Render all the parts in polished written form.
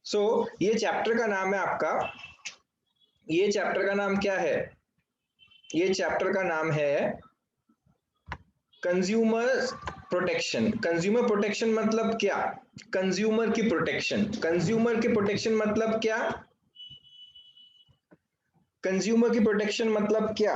सो ये चैप्टर का नाम है आपका, ये चैप्टर का नाम क्या है? ये चैप्टर का नाम है कंज्यूमर प्रोटेक्शन। कंज्यूमर प्रोटेक्शन मतलब क्या? कंज्यूमर की प्रोटेक्शन। कंज्यूमर की प्रोटेक्शन मतलब क्या? कंज्यूमर की प्रोटेक्शन मतलब क्या?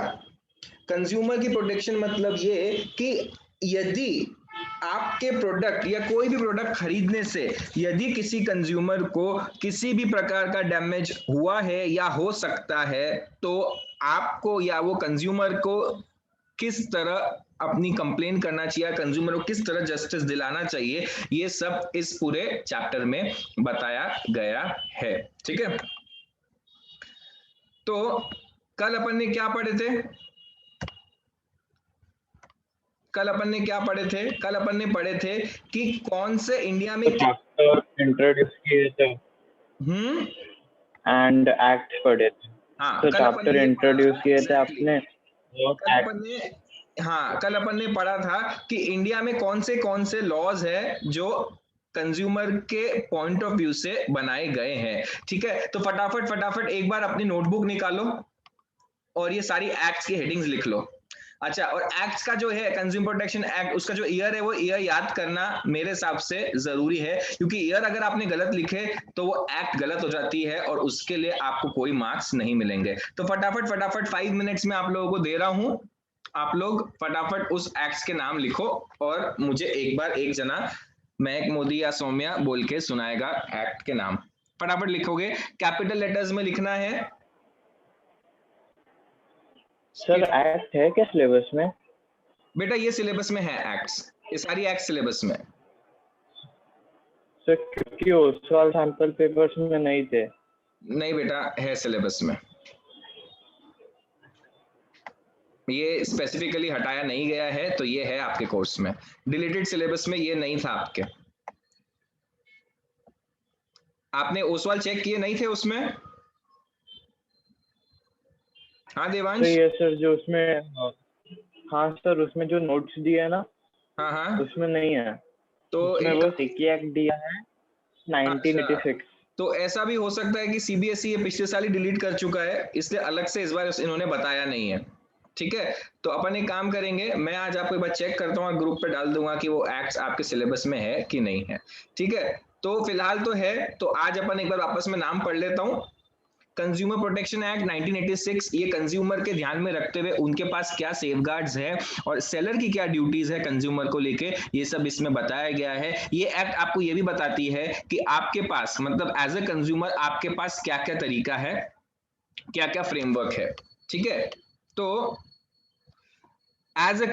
कंज्यूमर की प्रोटेक्शन मतलब ये कि यदि आपके प्रोडक्ट या कोई भी प्रोडक्ट खरीदने से यदि किसी कंज्यूमर को किसी भी प्रकार का डैमेज हुआ है या हो सकता है, तो आपको या वो कंज्यूमर को किस तरह अपनी कंप्लेन करना चाहिए, कंज्यूमर को किस तरह जस्टिस दिलाना चाहिए, ये सब इस पूरे चैप्टर में बताया गया है। ठीक है, तो कल अपन ने क्या पढ़े थे? कल अपन ने क्या पढ़े थे? कल अपन ने पढ़े थे कि कौन से इंडिया में चैप्टर इंट्रोड्यूस किए थे एंड एक्ट पढ़े थे। हाँ, तो कल अपन चैप्टर ने इंट्रोड्यूस किए थे exactly, आपने। कल अपन ने हाँ कल अपन ने पढ़ा था कि इंडिया में कौन से लॉज है जो कंज्यूमर के पॉइंट ऑफ व्यू से बनाए गए हैं। ठीक है, तो फटाफट फटाफट एक बार अपनी नोटबुक निकालो और ये सारी एक्ट्स की हेडिंग्स लिख लो। अच्छा, और एक्ट्स का जो है कंज्यूमर प्रोटेक्शन एक्ट, उसका जो ईयर है वो ईयर याद करना मेरे हिसाब से जरूरी है, क्योंकि ईयर अगर आपने गलत लिखे तो वो एक्ट गलत हो जाती है और उसके लिए आपको कोई मार्क्स नहीं मिलेंगे। तो फटाफट फटाफट 5 मिनट्स में आप लोगों को दे रहा हूं, आप लोग फटाफट उस एक्ट्स के नाम लिखो और मुझे एक बार एक जना महक मोदी या सौम्या बोल के सुनाएगा एक्ट के नाम। फटाफट लिखोगे, कैपिटल लेटर्स में लिखना है। सर एक्ट है क्या सिलेबस में? बेटा ये सिलेबस में है एक्ट्स, ये सारी एक्ट सिलेबस में। सर क्योंकि उस साल सैंपल पेपर्स में नहीं थे। नहीं बेटा, है सिलेबस में, ये स्पेसिफिकली हटाया नहीं गया है, तो ये है आपके कोर्स में। डिलीटेड सिलेबस में ये नहीं था आपके। आपने ओसवाल चेक किए नहीं थे उसमें? हाँ देवांश? तो ये सर जो उसमें, हाँ सर उसमें जो नोट्स दिए है ना, हाँ उसमें नहीं है। तो उसमें वो सिकी एक्ट दिया है 1986। तो ऐसा भी हो सकता है कि सीबीएसई ये पिछले साल ही डिलीट कर चुका है, इसलिए अलग से इस बार इन्होंने बताया नहीं है। ठीक है, तो अपन एक काम करेंगे, मैं आज आपको एक बार चेक करता हूँ और ग्रुप पे डाल दूंगा कि वो एक्ट्स आपके सिलेबस में है कि नहीं है। ठीक है, तो फिलहाल तो है, तो आज अपन एक बार वापस में नाम पढ़ लेता हूँ। कंज्यूमर प्रोटेक्शन एक्ट 1986, ये कंज्यूमर के ध्यान में रखते हुए उनके पास क्या सेफगार्ड्स है और सेलर की क्या ड्यूटीज है कंज्यूमर को लेके, ये सब इसमें बताया गया है। ये एक्ट आपको ये भी बताती है कि आपके पास मतलब एज अ कंज्यूमर आपके पास क्या क्या तरीका है, क्या क्या फ्रेमवर्क है। ठीक है, तो एज अ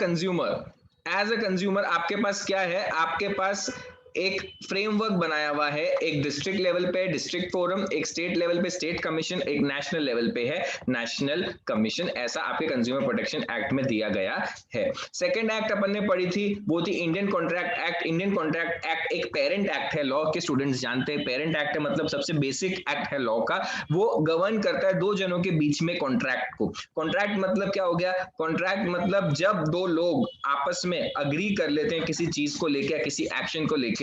कंज्यूमर आपके पास क्या है? आपके पास एक फ्रेमवर्क बनाया हुआ है, एक डिस्ट्रिक्ट लेवल पे डिस्ट्रिक्ट फोरम, एक स्टेट लेवल पे स्टेट कमीशन, एक नेशनल लेवल पे है नेशनल कमीशन। ऐसा आपके कंज्यूमर प्रोटेक्शन एक्ट में दिया गया है। सेकंड एक्ट अपन ने पढ़ी थी वो थी Indian contract act. Indian contract act एक पेरेंट एक्ट है, लॉ के स्टूडेंट्स जानते हैं पेरेंट एक्ट है मतलब सबसे बेसिक एक्ट है लॉ का। वो गवर्न करता है दो जनों के बीच में कॉन्ट्रैक्ट को। कॉन्ट्रैक्ट मतलब क्या हो गया? कॉन्ट्रैक्ट मतलब जब दो लोग आपस में अग्री कर लेते हैं किसी चीज को लेके या किसी एक्शन को लेके,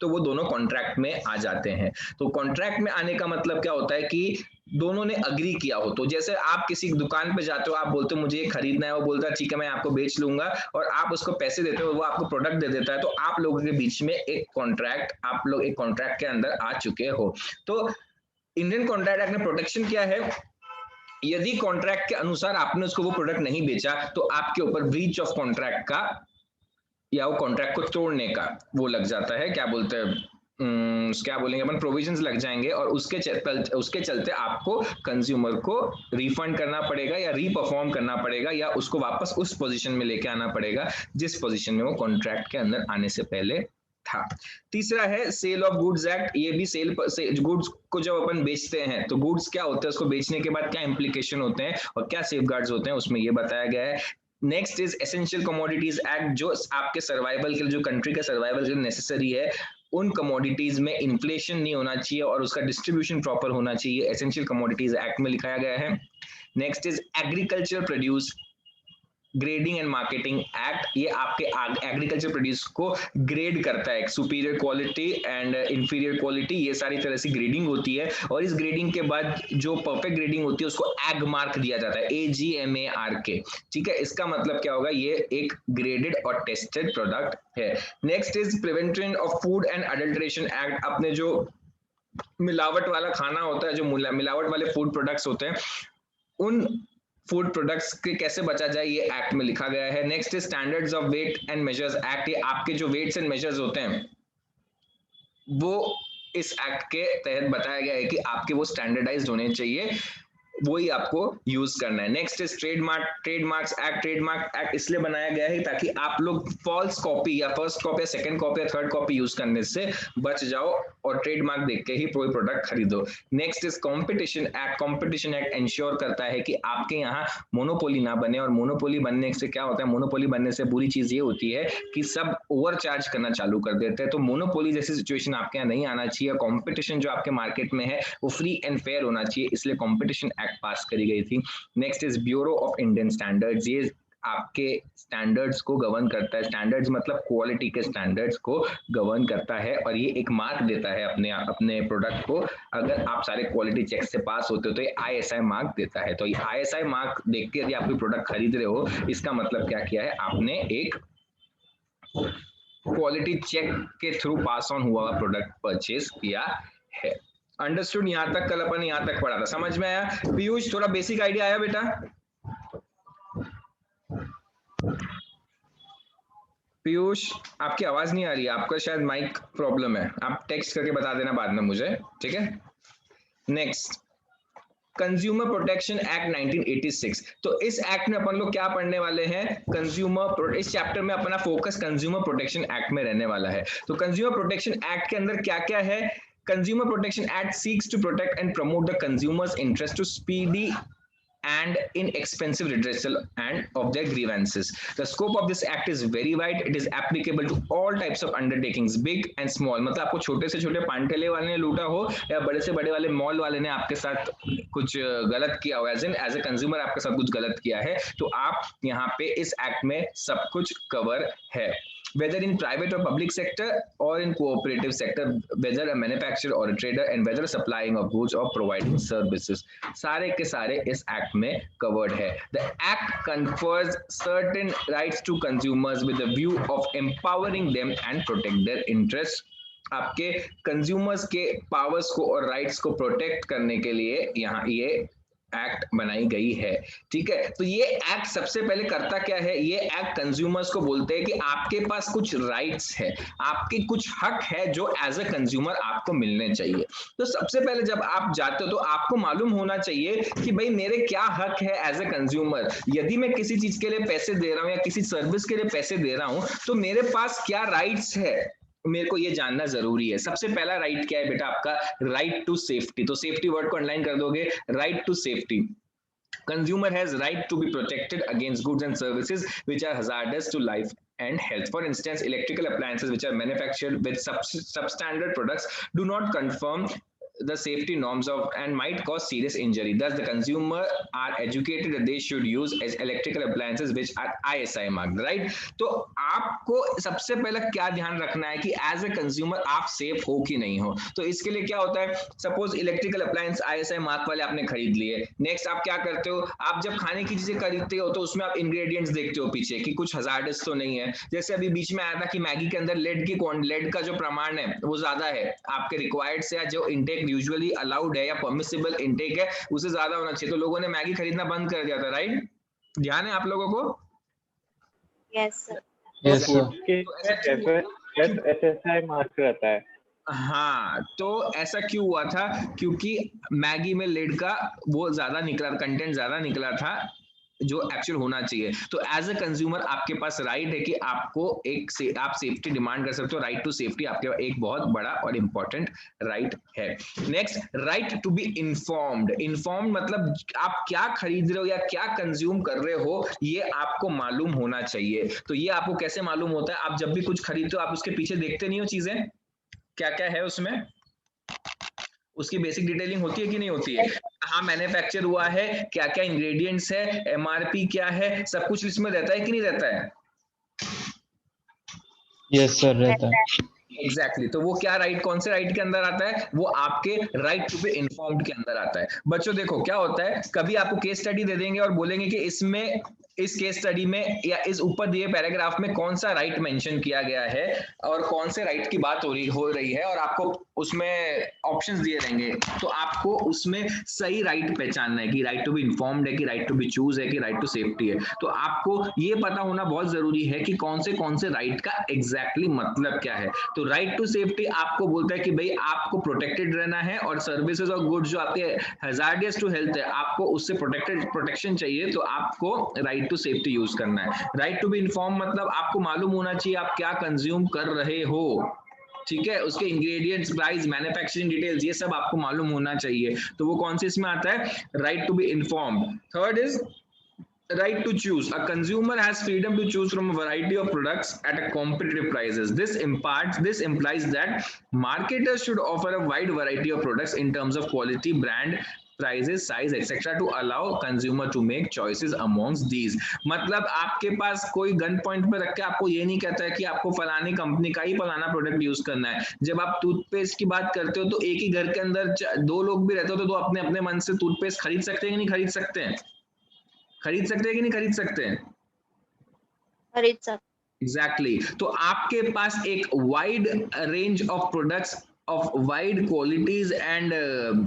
तो वो दोनों कॉन्ट्रैक्ट में आ जाते हैं। तो कॉन्ट्रैक्ट में आने का मतलब क्या होता है कि दोनों ने अग्री किया हो। तो जैसे आप किसी दुकान पे जाते हो, आप बोलते हो मुझे ये खरीदना है, वो बोलता है ठीक है मैं आपको बेच लूंगा, और आप उसको पैसे देते हो, वो आपको प्रोडक्ट दे देता है, तो आप लोगों के बीच में एक कॉन्ट्रैक्ट, आप लोग एक कॉन्ट्रैक्ट के अंदर आ चुके हो। तो इंडियन कॉन्ट्रैक्ट एक्ट में प्रोटेक्शन क्या है? यदि कॉन्ट्रैक्ट के अनुसार आपने उसको वो प्रोडक्ट नहीं बेचा तो आपके ऊपर ब्रीच ऑफ कॉन्ट्रैक्ट का या वो कॉन्ट्रैक्ट को तोड़ने का वो लग जाता है, क्या बोलते हैं, क्या बोलेंगे अपन, प्रोविजंस लग जाएंगे, और उसके चलते आपको कंज्यूमर को रिफंड करना पड़ेगा या रीपरफॉर्म करना पड़ेगा या उसको वापस उस पोजीशन में लेके आना पड़ेगा जिस पोजीशन में वो कॉन्ट्रैक्ट के अंदर आने से पहले था। तीसरा है सेल ऑफ गुड्स एक्ट। ये भी सेल गुड्स को जब अपन बेचते हैं तो गुड्स क्या होता है, उसको बेचने के बाद क्या इंप्लीकेशन होते हैं और क्या सेफगार्ड्स होते हैं, उसमें ये बताया गया है। Next is essential commodities act, जो आपके सर्वाइवल के लिए, जो कंट्री का सर्वाइवल के लिए नेसेसरी है, उन कमोडिटीज में इन्फ्लेशन नहीं होना चाहिए और उसका डिस्ट्रीब्यूशन प्रॉपर होना चाहिए, एसेंशियल कमोडिटीज एक्ट में लिखाया गया है। Next is agriculture produce, grading and marketing act, ये आपके एग्रीकल्चर प्रोड्यूस को ग्रेड करता है, superior quality and inferior quality, ये सारी तरह से ग्रेडिंग होती है। और इस ग्रेडिंग के बाद जो परफेक्ट ग्रेडिंग होती है उसको एग मार्क दिया जाता है, AGMARK। ठीक है, इसका मतलब क्या होगा, ये एक ग्रेडेड और टेस्टेड प्रोडक्ट है। Next is prevention of food and adulteration act. अपने जो मिलावट वाला खाना होता है, जो मिलावट वाले फूड प्रोडक्ट्स होते हैं, उन फूड प्रोडक्ट्स के कैसे बचा जाए, ये एक्ट में लिखा गया है। Next is standards of weight and measures act. ये आपके जो वेट्स एंड मेजर्स होते हैं वो इस एक्ट के तहत बताया गया है कि आपके वो स्टैंडर्डाइज्ड होने चाहिए, वही आपको यूज करना है। Next is trademarks act. Trademark act इसलिए बनाया गया है ताकि आप लोग फॉल्स कॉपी या फर्स्ट कॉपी या सेकंड कॉपी या थर्ड कॉपी यूज करने से बच जाओ और ट्रेडमार्क देख के ही कोई प्रोडक्ट खरीदो। Next is competition act. Competition act ensure करता है कि आपके यहाँ मोनोपोली ना बने, और मोनोपोली बनने से क्या होता है, मोनोपोली बनने से बुरी चीज ये होती है कि सब ओवरचार्ज करना चालू कर देते हैं। तो मोनोपोली जैसी सिचुएशन आपके यहाँ नहीं आना चाहिए। कंपटीशन जो आपके मार्केट में है वो फ्री एंड फेयर होना चाहिए, इसलिए कंपटीशन एक्ट पास करी गई थी। Next is bureau of Indian standards. ये आपके स्टैंडर्ड्स को गवर्न करता है। स्टैंडर्ड्स मतलब क्वालिटी के स्टैंडर्ड्स को गवर्न करता है, और ये एक मार्क देता है अपने प्रोडक्ट को। अगर आप सारे क्वालिटी चेक से पास होते हो तो ये ISI मार्क देता है। तो ये ISI मार्क देख के यदि आप कोई प्रोडक्ट खरीद रहे हो, इसका मतलब क्या किया है, आपने एक क्वालिटी चेक के थ्रू पास ऑन हुआ प्रोडक्ट परचेज किया है। अंडरस्टूड? यहां तक कल अपन यहां तक पढ़ा था, समझ में आया? पीयूष थोड़ा बेसिक आइडिया आया बेटा? पीयूष आपकी आवाज नहीं आ रही है, आपका शायद माइक प्रॉब्लम है, आप टेक्स्ट करके बता देना बाद में मुझे, ठीक है? Next, consumer protection act 1986। तो इस एक्ट में अपन लोग क्या पढ़ने वाले हैं, इस चैप्टर में अपना फोकस कंज्यूमर प्रोटेक्शन एक्ट में रहने वाला है। तो कंज्यूमर प्रोटेक्शन एक्ट के अंदर क्या क्या है? Consumer Protection Act seeks to protect and promote the consumer's interest to speedy and inexpensive redressal and of their grievances. The scope of this act is very wide. It is applicable to all types of undertakings, big and small. मतलब आपको छोटे से छोटे पानठेले वाले ने लूटा हो या बड़े से बड़े वाले मॉल वाले ने आपके साथ कुछ गलत किया हो, एज ए कंज्यूमर आपके साथ कुछ गलत किया है, तो आप यहाँ पे इस एक्ट में सब कुछ कवर है। Whether in private or public sector or in cooperative sector, whether a manufacturer or a trader, and whether supplying of goods or providing services, सारे के सारे इस एक्ट में कवर्ड है। The act confers certain rights to consumers with the view of empowering them and protect their interests। आपके consumers के powers को और राइट्स को प्रोटेक्ट करने के लिए यहाँ ये एक्ट बनाई गई है, ठीक है? तो ये एक्ट सबसे पहले करता क्या है, ये एक्ट कंज्यूमर्स को बोलते हैं कि आपके पास कुछ राइट्स है, आपके कुछ हक है जो एज अ कंज्यूमर आपको मिलने चाहिए। तो सबसे पहले जब आप जाते हो तो आपको मालूम होना चाहिए कि भाई मेरे क्या हक है एज अ कंज्यूमर। यदि मैं किसी चीज के लिए पैसे दे रहा हूं या किसी सर्विस के लिए पैसे दे रहा हूं तो मेरे पास क्या राइट्स है, मेरे को ये जानना जरूरी है। सबसे पहला राइट क्या है बेटा आपका, राइट टू सेफ्टी। तो सेफ्टी वर्ड को अंडरलाइन कर दोगे, right to safety. Consumer has right to be protected against goods and services which are hazardous to life and health. For instance, electrical appliances which are manufactured with substandard products do not conform the safety norms of and might cause serious injury. Thus, the consumer are educated that they should use as electrical appliances which are ISI marked, right? तो आपको सबसे पहले क्या ध्यान रखना है कि as a consumer आप सेफ हो कि नहीं हो। तो इसके लिए क्या होता है, suppose electrical appliance ISI mark वाले आपने खरीद लिए। नेक्स्ट आप क्या करते हो, आप जब खाने की चीजें खरीदते हो तो उसमें आप इंग्रेडिएंट्स देखते हो पीछे कि कुछ हजार्डस तो नहीं है। जैसे अभी बीच में आया था कि मैगी के अंदर लेड का जो प्रमाण है वो ज्यादा है, आपके रिक्वायर्ड से या जो इंटेक यूजुअली अलाउड है या परमिसिबल इंटेक है उससे ज्यादा होना चाहिए, तो लोगों ने मैगी खरीदना बंद कर दिया था, राइट? ध्यान है आप लोगों को? Yes sir. Yes sir. SSI mark रहता है। हाँ, तो ऐसा क्यों हुआ था, क्योंकि मैगी में लेड का वो ज्यादा निकला, कंटेंट ज्यादा निकला था जो एक्चुअल होना चाहिए। तो एज अ कंज्यूमर आपके पास राइट है कि आपको आप सेफ्टी डिमांड कर सकते हो। राइट टू सेफ्टी आपके पास एक बहुत बड़ा और इंपॉर्टेंट राइट है। Next, right to be informed. Informed मतलब आप क्या खरीद रहे हो या क्या कंज्यूम कर रहे हो ये आपको मालूम होना चाहिए। तो ये आपको कैसे मालूम होता है, आप जब भी कुछ खरीदते हो आप उसके पीछे देखते नहीं हो चीजें क्या क्या है उसमें, उसकी बेसिक डिटेलिंग होती है कि नहीं होती है? कहाँ मैन्युफैक्चर हुआ है, क्या क्या इंग्रेडिएंट्स है, एमआरपी क्या है, सब कुछ इसमें रहता है कि नहीं रहता है? यस सर, रहता है। एग्जैक्टली तो वो क्या राइट, कौन से राइट के अंदर आता है? वो आपके राइट टू बी इन्फॉर्म्ड के अंदर आता है। बच्चों देखो क्या होता है, कभी आपको केस स्टडी दे देंगे और बोलेंगे कि इसमें, इस केस स्टडी में या इस ऊपर दिए पैराग्राफ में कौन सा राइट मेंशन किया गया है और कौन से राइट की बात हो रही है, और आपको उसमें ऑप्शंस दिए रहेंगे, तो आपको उसमें सही राइट पहचानना है कि राइट टू बी इन्फॉर्म्ड है कि राइट टू बी चूज है कि राइट टू सेफ्टी है। तो आपको ये पता होना बहुत जरूरी है कि कौन से राइट का एग्जैक्टली मतलब क्या है। तो राइट टू सेफ्टी आपको बोलता है कि भाई आपको प्रोटेक्टेड रहना है, और सर्विसेज और गुड्स जो आपके हैजार्डियस टू हेल्थ है, आपको उससे प्रोटेक्शन चाहिए, तो आपको राइट टू सेफ्टी यूज करना है। राइट टू बी इन्फॉर्म मतलब आपको मालूम होना चाहिए आप क्या कंज्यूम कर रहे हो, ठीक है, उसके इंग्रेडिएंट्स, प्राइस, मैन्युफैक्चरिंग डिटेल्स, ये सब आपको मालूम होना चाहिए। तो वो कौन से इसमें आता है? Right to be informed. Third is right to choose. A consumer has freedom to choose from a variety of products at a competitive prices. This implies that marketers should offer a wide variety of products in terms of quality, brand, prices, size, etc. to allow consumer to make choices amongst these. मतलब आपके पास कोई gun point पे रख के आपको ये नहीं कहता है कि आपको फलानी कंपनी का ही फलाना प्रोडक्ट यूज करना है। जब आप टूथपेस्ट की बात करते हो तो एक ही घर के अंदर दो लोग भी रहते हो तो दो अपने अपने मन से टूथपेस्ट खरीद सकते हैं कि नहीं खरीद सकते हैं? खरीद सकते हैं कि नहीं खरीद सकते हैं? खरीद सकते। एग्जैक्टली तो आपके पास एक wide range of products of wide qualities and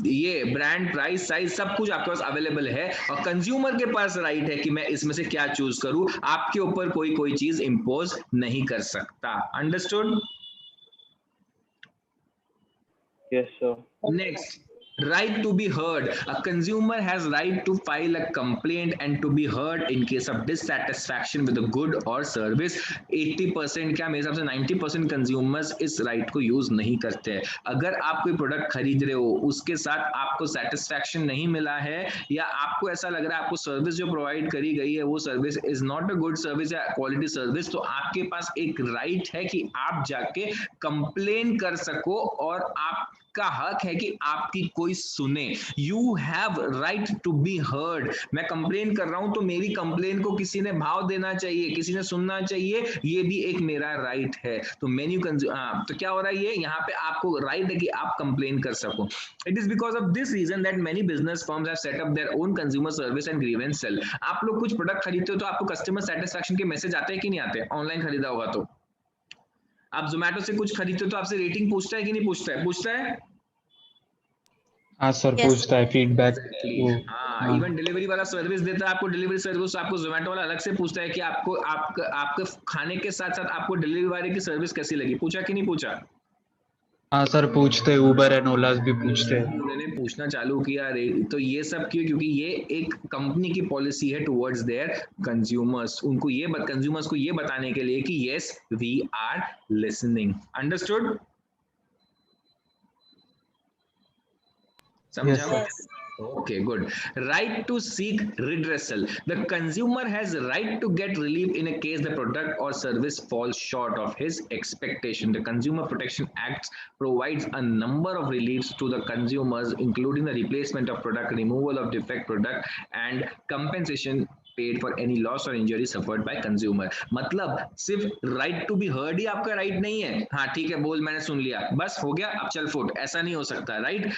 ये ब्रांड, प्राइस, साइज सब कुछ आपके पास अवेलेबल है, और कंज्यूमर के पास राइट है कि मैं इसमें से क्या चूज करूं। आपके ऊपर कोई चीज इंपोज नहीं कर सकता। Understood? Yes sir. Next, right to be heard. A consumer has right to file a complaint and to be heard in case of dissatisfaction with a good or service. 80% क्या, मेरे हिसाब से 90% कंज्यूमर्स इस right को use नहीं करते हैं। अगर आप कोई प्रोडक्ट खरीद रहे हो, उसके साथ आपको सेटिस्फैक्शन नहीं मिला है, या आपको ऐसा लग रहा है आपको सर्विस जो प्रोवाइड करी गई है वो service is not a good service या क्वालिटी सर्विस, तो आपके पास एक राइट है कि आप जाके कंप्लेन कर सको, और आप का हक है कि आपकी कोई सुने। You have right to be heard. मैं कंप्लेन कर रहा हूं तो मेरी कंप्लेन को किसी ने भाव देना चाहिए, किसी ने सुनना चाहिए, ये भी एक मेरा राइट है। तो मेन्यू तो क्या हो रहा है, ये यहाँ पे आपको राइट है कि आप कंप्लेन कर सको। It is because of this reason that many business firms have set up their own consumer service and grievance cell. आप लोग कुछ प्रोडक्ट खरीदते हो तो आपको कस्टमर सेटिस्फैक्शन के मैसेज आते हैं कि नहीं आते? ऑनलाइन खरीदा होगा तो आप जोमेटो से कुछ खरीदते हो तो आपसे रेटिंग पूछता है कि नहीं पूछता है? पूछता है। हाँ सर, Yes, पूछता है फीडबैक। हाँ, इवन डिलीवरी वाला सर्विस देता है आपको, डिलीवरी सर्विस आपको जोमेटो वाला अलग से पूछता है कि आपको आपके खाने के साथ साथ आपको डिलीवरी वाले की सर्विस कैसी लगी? पूछा कि नहीं पूछा? हाँ सर, पूछते हैं। उबर एंड ओला भी पूछते हैं। उन्होंने पूछना चालू किया रे, तो ये सब क्यों? क्योंकि ये एक कंपनी की पॉलिसी है टुवर्ड्स देयर कंज्यूमर्स। उनको ये कंज्यूमर्स को ये बताने के लिए कि yes we are listening. Understood? समझा? yes, Okay, good. Right to seek redressal. The consumer has right to get relief in a case the product or service falls short of his expectation. The Consumer Protection Act provides a number of reliefs to the consumers, including the replacement of product, removal of defect product, and compensation paid for any loss or injury suffered by consumer. मतलब सिर्फ right to be heard ही आपका right नहीं है। हाँ ठीक है, बोल मैंने सुन लिया, बस हो गया, अब चल फुट, ऐसा नहीं हो सकता। राइट,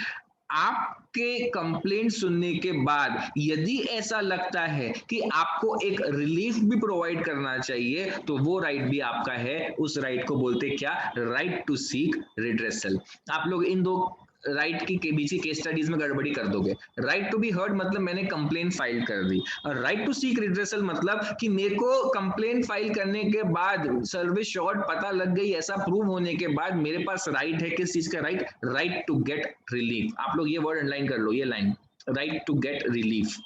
आपके कंप्लेंट सुनने के बाद यदि ऐसा लगता है कि आपको एक रिलीफ भी प्रोवाइड करना चाहिए, तो वो राइट भी आपका है। उस राइट को बोलते क्या? Right to seek redressal. आप लोग इन दो राइट के बीच की केस स्टडीज में गड़बड़ी कर दोगे। राइट टू बी हर्ड मतलब मैंने कंप्लेन फाइल कर दी, और राइट टू सीक रिड्रेसल मतलब कि मेरे को कंप्लेन फाइल करने के बाद सर्विस शॉर्ट पता लग गई, ऐसा प्रूव होने के बाद मेरे पास राइट है। किस चीज का right? Right to get relief. आप लोग ये वर्ड अंडरलाइन कर लो, ये line, right to get relief.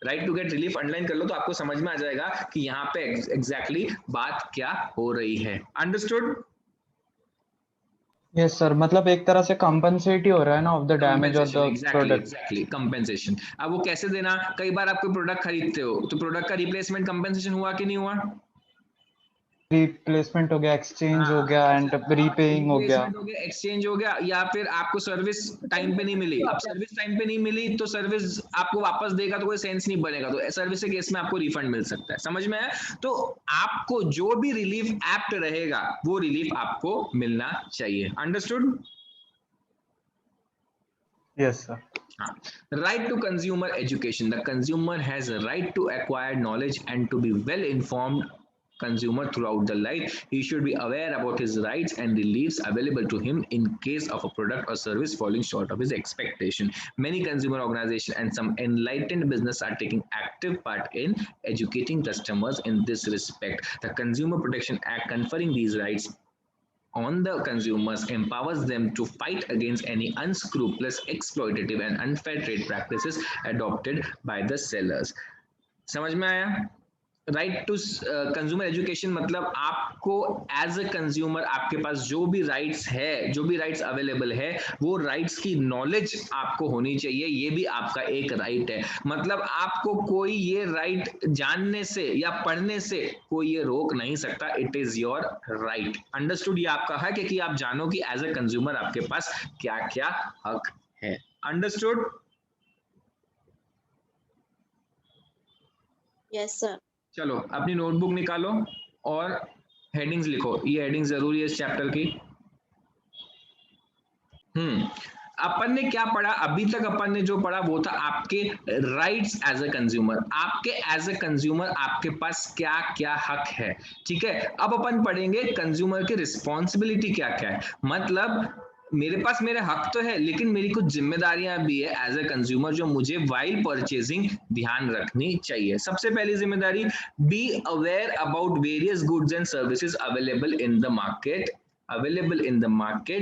Right to get relief underline कर लो तो आपको समझ में आ जाएगा कि यहाँ पे एग्जैक्टली बात क्या हो रही है। अंडरस्टूड? यस सर, मतलब एक तरह से कंपनसेट ही हो रहा है ना of the damage of the product. Exactly compensation. अब वो कैसे देना? कई बार आप कोई प्रोडक्ट खरीदते हो तो प्रोडक्ट का रिप्लेसमेंट कंपेंसेशन हुआ कि नहीं हुआ? रिप्लेसमेंट हो गया, एक्सचेंज हो गया एंड रीपेइंग हो गया। रिप्लेसमेंट हो गया, एक्सचेंज हो गया, या फिर आपको सर्विस टाइम पे नहीं मिली। अब सर्विस टाइम पे नहीं मिली तो सर्विस आपको वापस देगा तो कोई सेंस नहीं बनेगा, तो सर्विस के केस में आपको रिफंड मिल सकता है। समझ में आया? तो आपको जो भी रिलीफ एप्ट रहेगा वो रिलीफ आपको मिलना चाहिए। Understood? Yes sir. Right to consumer education. The consumer has a right to acquire knowledge and to be well informed consumer throughout the life. He should be aware about his rights and reliefs available to him in case of a product or service falling short of his expectation. Many consumer organizations and some enlightened business are taking active part in educating customers in this respect. The Consumer Protection Act conferring these rights on the consumers empowers them to fight against any unscrupulous, exploitative and unfair trade practices adopted by the sellers. समझ में आया? Right to consumer education मतलब आपको as a consumer आपके पास जो भी rights है, जो भी राइट्स अवेलेबल है, वो राइट्स की नॉलेज आपको होनी चाहिए। ये भी आपका एक राइट है। मतलब आपको कोई ये राइट जानने से या पढ़ने से कोई ये रोक नहीं सकता। It is your right. Understood? ये आपका हक है कि आप जानो कि एज अ कंज्यूमर आपके पास क्या क्या हक है। अंडरस्टूड? Yes, sir. चलो अपनी नोटबुक निकालो और हेडिंग्स लिखो। ये हेडिंग जरूरी है इस चैप्टर की। अपन ने क्या पढ़ा अभी तक? अपन ने जो पढ़ा वो था आपके राइट्स एज अ कंज्यूमर। आपके एज अ कंज्यूमर आपके पास क्या क्या हक है, ठीक है। अब अपन पढ़ेंगे कंज्यूमर की रिस्पॉन्सिबिलिटी क्या क्या है। मतलब मेरे पास मेरे हक तो है, लेकिन मेरी कुछ जिम्मेदारियां भी है एज अ कंज्यूमर जो मुझे वाइल परचेजिंग ध्यान रखनी चाहिए। सबसे पहली जिम्मेदारी, be aware about various goods and services available in the market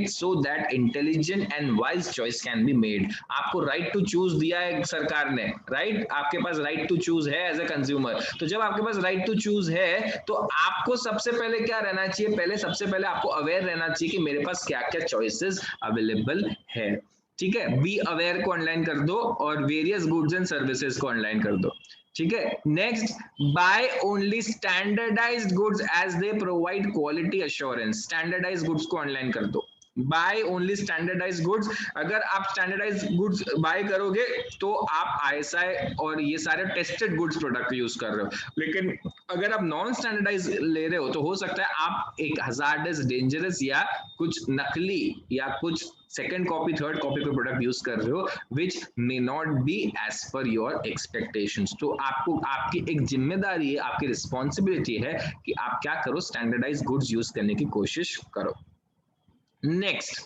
so that intelligent and wise choice can be made. आपको राइट टू चूज दिया है सरकार ने, राइट? आपके पास राइट टू चूज है एज अ कंज्यूमर। तो जब आपके पास राइट टू चूज है तो आपको सबसे पहले क्या रहना चाहिए? सबसे पहले आपको अवेयर रहना चाहिए कि मेरे पास क्या क्या चॉइसेस अवेलेबल है, ठीक है। बी अवेयर को ऑनलाइन कर दो और वेरियस गुड्स एंड सर्विसेज को ऑनलाइन कर दो, ठीक है। Next, buy only standardised goods as they provide quality assurance. Standardised goods को ऑनलाइन कर दो। Buy only standardised goods. अगर आप स्टैंडर्डाइज्ड गुड्स बाय करोगे तो आप आईएसआई और ये सारे टेस्टेड गुड्स प्रोडक्ट यूज कर रहे हो। लेकिन अगर आप नॉन स्टैंडर्डाइज ले रहे हो तो हो सकता है आप एक हजार्डस, डेंजरस या कुछ नकली या कुछ सेकेंड कॉपी, थर्ड कॉपी कोई प्रोडक्ट यूज कर रहे हो which may not be as per your expectations. तो आपको, आपकी एक जिम्मेदारी है, आपकी रिस्पॉन्सिबिलिटी है कि आप क्या करो, स्टैंडर्डाइज गुड्स यूज करने की कोशिश करो। Next,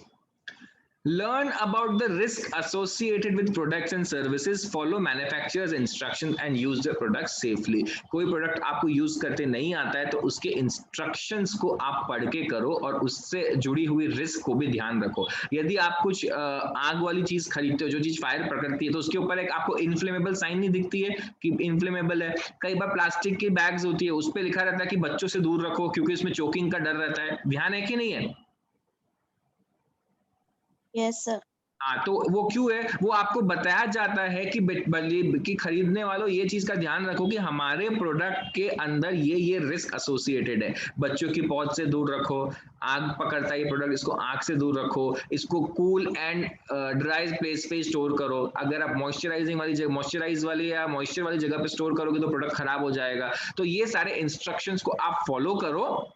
learn about the risk associated with products and services, follow manufacturers instructions and use the product safely. कोई प्रोडक्ट आपको यूज करते नहीं आता है तो उसके इंस्ट्रक्शंस को आप पढ़ के करो और उससे जुड़ी हुई रिस्क को भी ध्यान रखो। यदि आप कुछ आग वाली चीज खरीदते हो, जो चीज फायर पकड़ती है, तो उसके ऊपर एक आपको इनफ्लेमेबल साइन नहीं दिखती है कि इनफ्लेमेबल है। कई बार प्लास्टिक की बैग्स होती है, उस पर लिखा रहता है कि बच्चों से दूर रखो क्योंकि उसमें चोकिंग का डर रहता है। ध्यान है कि नहीं है? Yes, sir. हाँ, तो वो क्यों है? वो आपको बताया जाता है कि खरीदने वालों ये चीज का ध्यान रखो कि हमारे प्रोडक्ट के अंदर ये रिस्क एसोसिएटेड है। बच्चों की पहुंच से दूर रखो, आग पकड़ता है ये प्रोडक्ट, इसको आग से दूर रखो, इसको कूल एंड ड्राई प्लेस पे स्टोर करो। अगर आप मॉइस्चराइज वाली या मॉइस्चर वाली जगह पे स्टोर करोगे तो प्रोडक्ट खराब हो जाएगा। तो ये सारे इंस्ट्रक्शंस को आप फॉलो करो,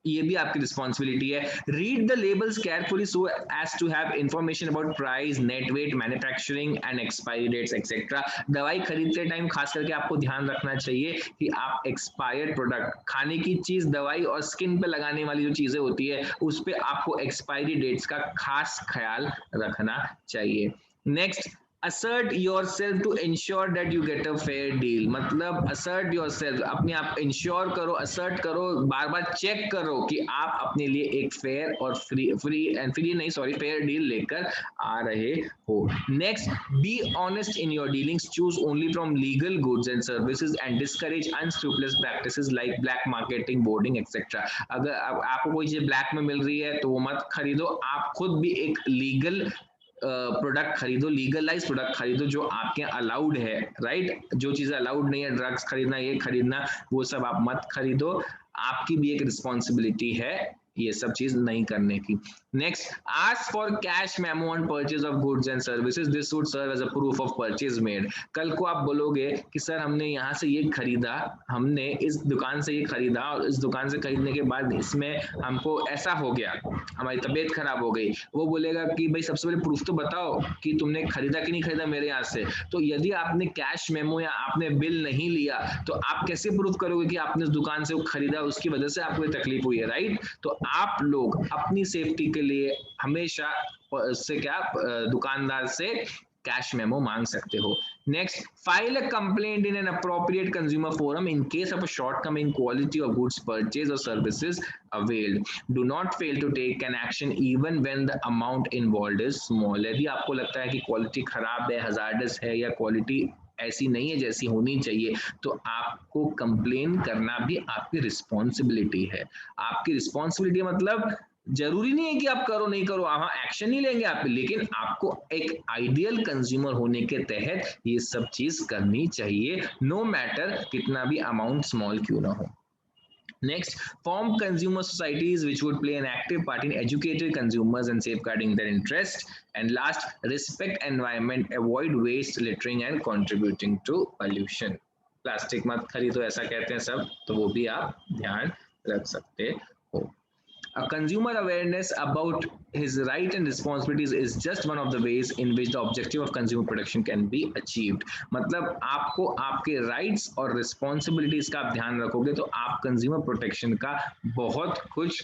ये भी आपकी रिस्पॉन्सिबिलिटी है। Read the labels carefully so as to have information about price, net weight, manufacturing and expiry dates etcetera. दवाई खरीदते टाइम खास करके आपको ध्यान रखना चाहिए कि आप एक्सपायर्ड प्रोडक्ट, खाने की चीज, दवाई और स्किन पे लगाने वाली जो चीजें होती है उस पे आपको एक्सपायरी डेट्स का खास ख्याल रखना चाहिए। Next, assert yourself to ensure that you get a fair deal। मतलब assert yourself, अपने आप इंश्योर करो, assert करो, बार बार चेक करो कि आप अपने लिए एक फेयर और फेयर डील लेकर आ रहे हो। Next, be honest in your dealings, choose only from legal goods and services and discourage अनस्क्रूपुलस practices like black marketing, boarding etcetera. अगर आपको कोई चीज ब्लैक में मिल रही है तो वो मत खरीदो। आप खुद भी एक लीगल प्रोडक्ट खरीदो, लीगलाइज प्रोडक्ट खरीदो जो आपके अलाउड है, राइट? जो चीजें अलाउड नहीं है, ड्रग्स खरीदना, ये खरीदना, वो सब आप मत खरीदो। आपकी भी एक रिस्पॉन्सिबिलिटी है ये सब चीज नहीं करने की। Next, ask for cash memo on purchase of goods and services, this would serve as a proof of purchase made. कल को आप बोलोगे कि सर हमने यहाँ से ये खरीदा, हमने इस दुकान से ये खरीदा और इस दुकान से खरीदने के बाद इसमें हमको ऐसा हो गया, हमारी तबीयत खराब हो गई, वो बोलेगा कि भाई सबसे पहले प्रूफ तो बताओ कि तुमने खरीदा कि नहीं खरीदा मेरे यहाँ से। तो यदि आपने कैश मेमो या आपने बिल नहीं लिया तो आप कैसे प्रूफ करोगे कि आपने उस दुकान से वो खरीदा, उसकी वजह से आपको तकलीफ हुई है, राइट? तो आप लोग अपनी सेफ्टी के लिए हमेशा से क्या दुकानदार से कैश मेमो मांग सकते हो। Next, file a complaint in an appropriate consumer forum in case of a shortcoming quality of goods purchase और services availed. Do not fail to take an action even when the amount involved is small. यदि आपको लगता है कि quality खराब है, hazardous है या क्वालिटी ऐसी नहीं है जैसी होनी चाहिए, तो आपको कंप्लेन करना भी आपकी रिस्पॉन्सिबिलिटी है। आपकी रिस्पॉन्सिबिलिटी मतलब जरूरी नहीं है कि आप करो नहीं करो, वहां एक्शन नहीं लेंगे आप, लेकिन आपको एक आइडियल कंज्यूमर होने के तहत ये सब चीज करनी चाहिए, नो मैटर कितना भी अमाउंट स्मॉल क्यों ना हो। Next, form consumer societies which would play an active part in educating consumers and safeguarding their interest. And last, respect environment, avoid waste, littering and contributing to pollution. Plastic मत खरीदो ऐसा कहते हैं सब, तो वो भी आप ध्यान रख सकते हो। A consumer awareness about his right and responsibilities is just one of the ways in which the objective of consumer protection can be achieved. मतलब आपको आपके rights और responsibilities का आप ध्यान रखोगे तो आप consumer protection का बहुत कुछ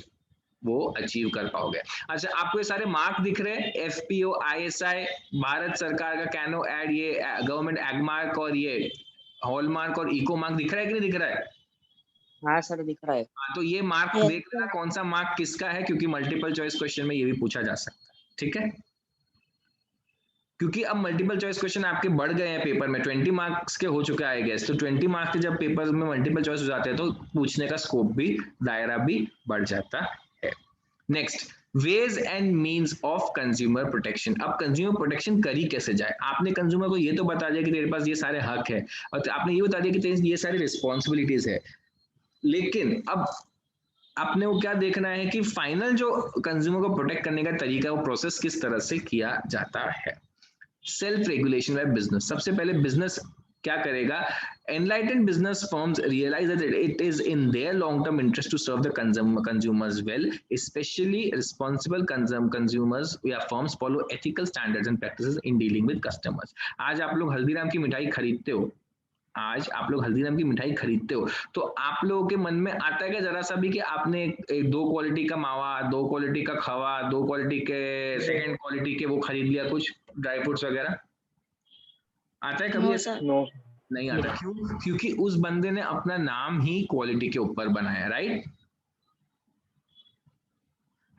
वो अचीव कर पाओगे। अच्छा, आपको ये सारे मार्क दिख रहे हैं, FPO, ISI, भारत सरकार का कैनो एड, ये गवर्नमेंट एग मार्क और ये हॉलमार्क और इको मार्क दिख रहा है कि नहीं दिख रहा है? हाँ सर दिख रहा है। तो ये मार्क Yes. देख लेना कौन सा मार्क किसका है, क्योंकि मल्टीपल चॉइस क्वेश्चन में ये भी पूछा जा सकता है, ठीक है? क्योंकि अब मल्टीपल चॉइस क्वेश्चन आपके बढ़ गए हैं पेपर में, 20 मार्क्स के हो चुके हैं आई गेस, तो 20 मार्क्स के जब पेपर में मल्टीपल चॉइस हो जाते हैं तो पूछने का स्कोप भी, दायरा भी बढ़ जाता है। Next, ways and means of consumer protection. अब कंज्यूमर प्रोटेक्शन करी कैसे जाए? आपने कंज्यूमर को ये तो बता दिया कि तेरे पास ये सारे हक है, और आपने ये बता दिया कि तेरे ये सारी रिस्पॉन्सिबिलिटीज है, लेकिन अब आपने वो क्या देखना है कि फाइनल जो कंज्यूमर को प्रोटेक्ट करने का तरीका, वो प्रोसेस किस तरह से किया जाता है। Self regulation by business. सबसे पहले बिजनेस क्या करेगा? Enlightened business firms realize that it is in their long-term interest to serve the consumers well, especially responsible consumers या firms follow ethical standards and practices in dealing with customers. आज आप लोग हल्दीराम की मिठाई खरीदते हो, आज आप लोग हल्दीराम की मिठाई खरीदते हो, तो आप लोगों के मन में आता है क्या जरा सा भी कि आपने एक 2 क्वालिटी का मावा, 2 क्वालिटी का खवा, 2 क्वालिटी के सेकंड क्वालिटी के वो खरीद लिया, कुछ ड्राई फ्रूट्स वगैरह? आता है कभी No, ऐसा? sir. नो नहीं आता। क्यों? क्योंकि उस बंदे ने अपना नाम ही क्वालिटी के ऊपर बनाया, राइट?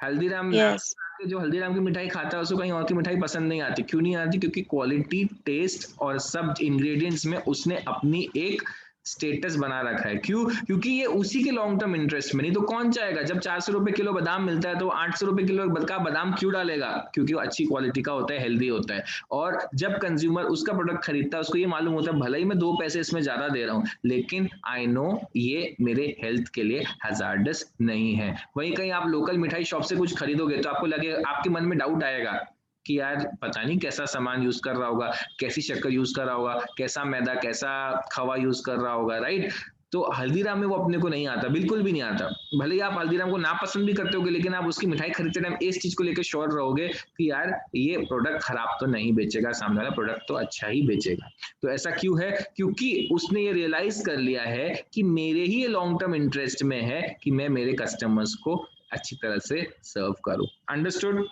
हल्दीराम Yes. जो हल्दीराम की मिठाई खाता है उसको कहीं और की मिठाई पसंद नहीं आती। क्यों नहीं आती? क्योंकि क्वालिटी, टेस्ट और सब इंग्रेडिएंट्स में उसने अपनी एक स्टेटस बना रखा है। क्यों? क्योंकि ये उसी के लॉन्ग टर्म इंटरेस्ट में, नहीं तो कौन चाहेगा? जब 400 रुपए किलो बादाम मिलता है तो 800 रुपए किलो का बादाम क्यों डालेगा? क्योंकि वो अच्छी क्वालिटी का होता है, हेल्दी होता है। और जब कंज्यूमर उसका प्रोडक्ट खरीदता है उसको ये मालूम होता है भले ही मैं 2 पैसे इसमें ज्यादा दे रहा हूँ, लेकिन आई नो ये मेरे हेल्थ के लिए हैजार्डस नहीं है। वहीं कहीं आप लोकल मिठाई शॉप से कुछ खरीदोगे तो आपको लगे, आपके मन में डाउट आएगा कि यार पता नहीं कैसा सामान यूज कर रहा होगा, कैसी शक्कर यूज कर रहा होगा, कैसा मैदा, कैसा खवा यूज कर रहा होगा, राइट? तो हल्दीराम में वो अपने को नहीं आता, बिल्कुल भी नहीं आता। भले ही आप हल्दीराम को नापसंद भी करते होगे, लेकिन आप उसकी मिठाई खरीदते टाइम इस चीज को लेकर श्योर रहोगे कि यार ये प्रोडक्ट खराब तो नहीं बेचेगा, सामने वाला प्रोडक्ट तो अच्छा ही बेचेगा। तो ऐसा क्यों है? क्योंकि उसने ये रियलाइज कर लिया है कि मेरे ही लॉन्ग टर्म इंटरेस्ट में है कि मैं मेरे कस्टमर्स को अच्छी तरह से सर्व करूं। Understood?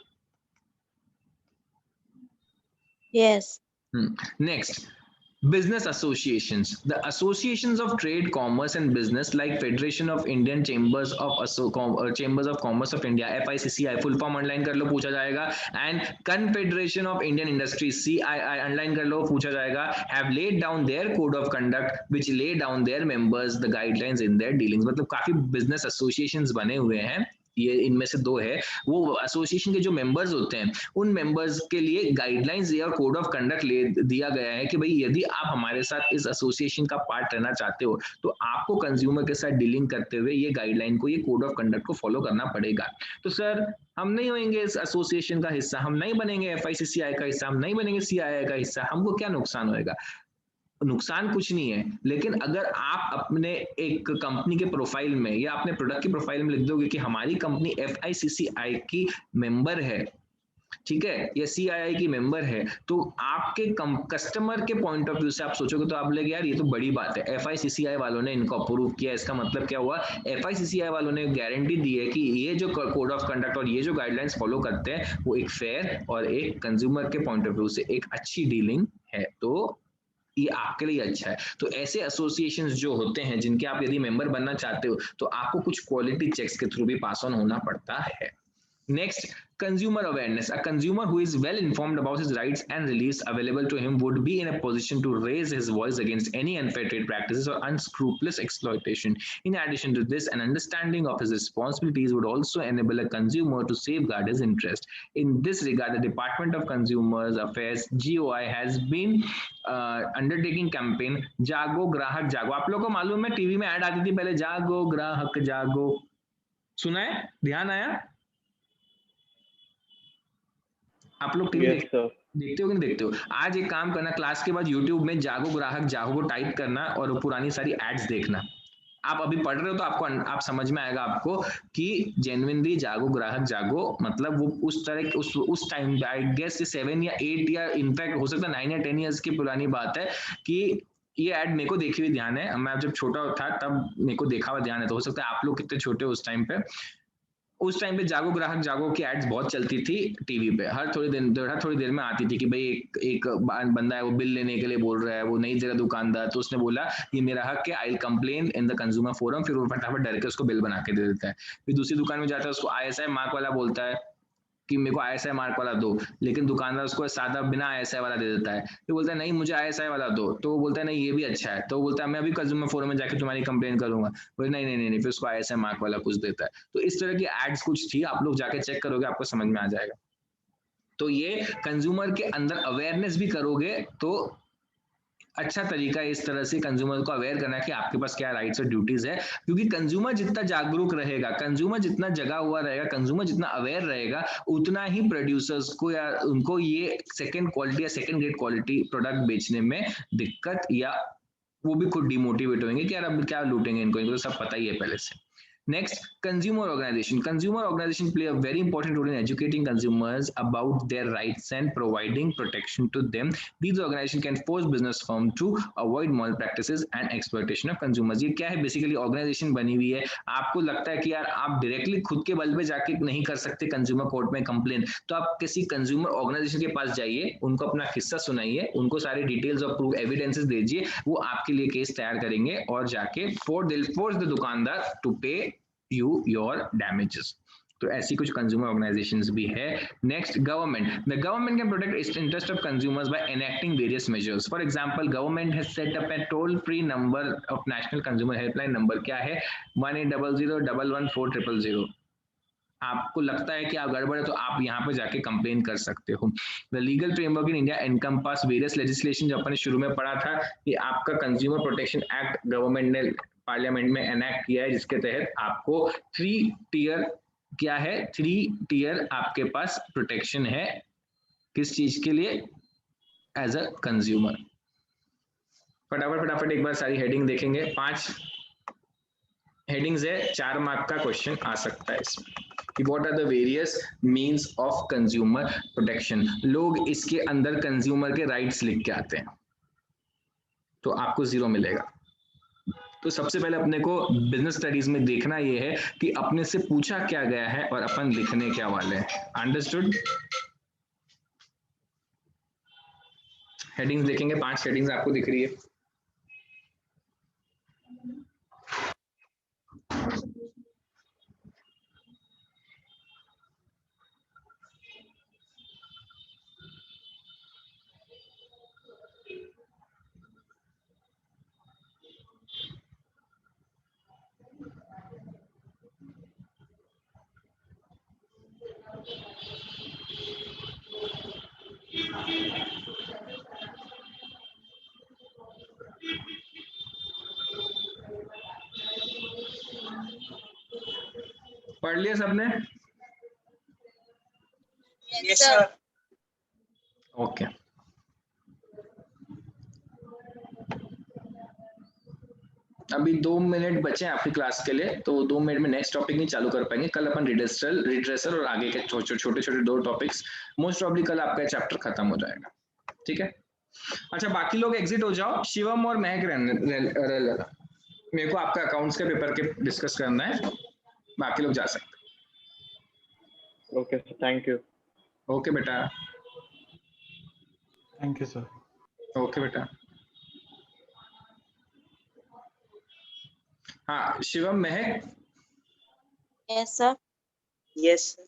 Yes. Next, business associations. The associations of trade, commerce and business like Federation of Indian Chambers of Chambers of Commerce of India, FICCI, full form underline कर लो पूछा जाएगा, and Confederation of Indian Industries, CII underline कर लो पूछा जाएगा, have laid down their code of conduct which lay down their members the guidelines in their dealings. मतलब काफी business associations बने हुए हैं ये इनमें से दो है, वो एसोसिएशन के जो मेंबर्स होते हैं उन मेंबर्स के लिए गाइडलाइंस या कोड ऑफ कंडक्ट ले दिया गया है कि भाई यदि आप हमारे साथ इस एसोसिएशन का पार्ट रहना चाहते हो तो आपको कंज्यूमर के साथ डीलिंग करते हुए ये गाइडलाइन को, ये कोड ऑफ कंडक्ट को फॉलो करना पड़ेगा। तो सर हम नहीं होंगे इस एसोसिएशन का हिस्सा, हम नहीं बनेंगे एफआईसीसीआई का हिस्सा, हम नहीं बनेंगे सीआईआई का हिस्सा, हमको क्या नुकसान होएगा? नुकसान कुछ नहीं है, लेकिन अगर आप अपने एक कंपनी के प्रोफाइल में या अपने प्रोडक्ट की प्रोफाइल में लिख दोगे कि हमारी कंपनी एफआईसीसीआई की मेंबर है, ठीक है, या सीआईआई की मेंबर है, तो आपके कस्टमर के पॉइंट ऑफ व्यू से आप सोचोगे तो आप लोग यार ये तो बड़ी बात है, एफआईसीसीआई वालों ने इनको अप्रूव किया, इसका मतलब क्या हुआ, एफआईसीसीआई वालों ने गारंटी दी है कि ये जो कोड ऑफ कंडक्ट और ये जो गाइडलाइंस फॉलो करते हैं वो एक फेयर और एक कंज्यूमर के पॉइंट ऑफ व्यू से एक अच्छी डीलिंग है, तो ये आपके लिए अच्छा है। तो ऐसे एसोसिएशंस जो होते हैं जिनके आप यदि मेंबर बनना चाहते हो तो आपको कुछ क्वालिटी चेक्स के थ्रू भी पास ऑन होना पड़ता है। Next, consumer awareness. A consumer who is well informed about his rights and reliefs available to him would be in a position to raise his voice against any unfair trade practices or unscrupulous exploitation. In addition to this, an understanding of his responsibilities would also enable a consumer to safeguard his interest. In this regard, the Department of Consumers Affairs (GOI) has been undertaking campaign जागो ग्राहक जागो। आप लोगों को मालूम है TV में add आती थी पहले, जागो ग्राहक जागो, सुना है, ध्यान आया? आप लोग टीवी यस सर। देखते हो कि नहीं देखते हो? आज एक काम करना, क्लास के बाद यूट्यूब में जागो ग्राहक जागो को टाइप करना और पुरानी सारी एड्स देखना। आप अभी पढ़ रहे हो तो आपको आप समझ में आएगा आपको कि जेन्युइनली जागो ग्राहक जागो मतलब वो उस तरह उस टाइम आई गेस 7 या 8 या इनफैक्ट हो सकता है 9 या 10 ईयर्स की पुरानी बात है कि ये ऐड मेरे को देखी हुई ध्यान है, मैं जब छोटा था तब मेरे को देखा हुआ ध्यान है, तो हो सकता है आप लोग कितने छोटे हो उस टाइम पे। उस टाइम पे जागो ग्राहक जागो की एड्स बहुत चलती थी टीवी पे, हर थोड़ी देर में आती थी कि भाई एक बंदा है वो बिल लेने के लिए बोल रहा है, वो नहीं दे रहा दुकानदार, तो उसने बोला ये मेरा हक है, I complain in the consumer forum, फिर वो फटाफट डर के उसको बिल बना के दे देता है। फिर दूसरी दुकान में जाता है, उसको आईएसआई मार्क वाला बोलता है कि मेरे को आईएसआई मार्क वाला दो, लेकिन दुकानदार उसको सादा बिना आईएसआई वाला दे देता है, फिर बोलता है नहीं मुझे आईएसआई वाला दो, तो वो बोलता है नहीं ये भी अच्छा है, तो वो बोलता है मैं अभी कंज्यूमर फोरम में जाके तुम्हारी कंप्लेन करूंगा, बोले नहीं नहीं नहीं नहीं, फिर उसको आईएसआई मार्क वाला कुछ देता है। तो इस तरह की एड्स कुछ थी, आप लोग जाके चेक करोगे आपको समझ में आ जाएगा। तो ये कंज्यूमर के अंदर अवेयरनेस भी करोगे तो अच्छा तरीका है इस तरह से कंज्यूमर को अवेयर करना कि आपके पास क्या राइट्स और ड्यूटीज है, क्योंकि कंज्यूमर जितना जागरूक रहेगा, कंज्यूमर जितना जगा हुआ रहेगा, कंज्यूमर जितना अवेयर रहेगा, उतना ही प्रोड्यूसर्स को या उनको ये सेकंड क्वालिटी या सेकंड ग्रेड क्वालिटी प्रोडक्ट बेचने में दिक्कत, या वो भी खुद डिमोटिवेट होंगे कि यार अब क्या लूटेंगे इनको तो सब पता ही है पहले से। Next, consumer organization. Consumer organization play a very important role in educating consumers about their rights and providing protection to them. These organizations can force business firms to avoid moral practices and exploitation of consumers. ये क्या है? Basically organization बनी हुई है। आपको लगता है कि यार आप डायरेक्टली खुद के बल पे जाके नहीं कर सकते कंज्यूमर कोर्ट में कंप्लेन, तो आप किसी कंज्यूमर ऑर्गेनाइजेशन के पास जाइए, उनको अपना किस्सा सुनाइए, उनको सारे डिटेल्स और प्रूफ एविडेंसेस दीजिए, वो आपके लिए केस तैयार करेंगे और जाके फोर्स द दुकानदार टू पे you your damages। तो ऐसी कुछ कंज्यूमर ऑर्गेनाइजेशंस भी है। Next, government. The government can protect interest of consumers by enacting various measures. For example, government has set up a toll free number of national consumer helpline number, क्या है 1800114000। आपको लगता है कि आप गड़बड़ है तो आप यहाँ पे जाके कंप्लेन कर सकते हो। The legal framework in India encompass various legislation, जो अपने शुरू में पढ़ा था कि आपका कंज्यूमर प्रोटेक्शन एक्ट गवर्नमेंट ने पार्लियामेंट में एनेक्ट किया है, जिसके तहत आपको 3 टियर, क्या है 3 टियर आपके पास प्रोटेक्शन है, किस चीज के लिए, एज अ कंज्यूमर। फटाफट एक बार सारी हेडिंग देखेंगे, 5 हेडिंग्स है, 4 मार्क का क्वेश्चन आ सकता है इसमें। What are the various means of consumer protection. लोग इसके अंदर कंज्यूमर के राइट्स लिख के आते हैं तो आपको 0 मिलेगा। तो सबसे पहले अपने को बिजनेस स्टडीज में देखना यह है कि अपने से पूछा क्या गया है और अपन लिखने क्या वाले हैं। अंडरस्टूड? हेडिंग्स देखेंगे, 5 हेडिंग्स आपको दिख रही है। पढ़ लिया सबने? Yes, sir. ओके अभी 2 मिनट बचे हैं आपकी क्लास के लिए, तो 2 मिनट में नेक्स्ट टॉपिक नहीं चालू कर पाएंगे। कल अपन रिड्रेसर और आगे के छोटे छोटे 2 टॉपिक्स मोस्ट प्रॉब्ली कल आपका चैप्टर खत्म हो जाएगा। ठीक है, अच्छा बाकी लोग एग्जिट हो जाओ, शिवम और महक मेरे को आपका अकाउंट्स के पेपर के डिस्कस करना है, बाकी लोग जा सकते। Okay sir, thank you. Okay बेटा, थैंक यू सर। ओके बेटा। हाँ शिवम, महक, Yes, sir. Yes, sir.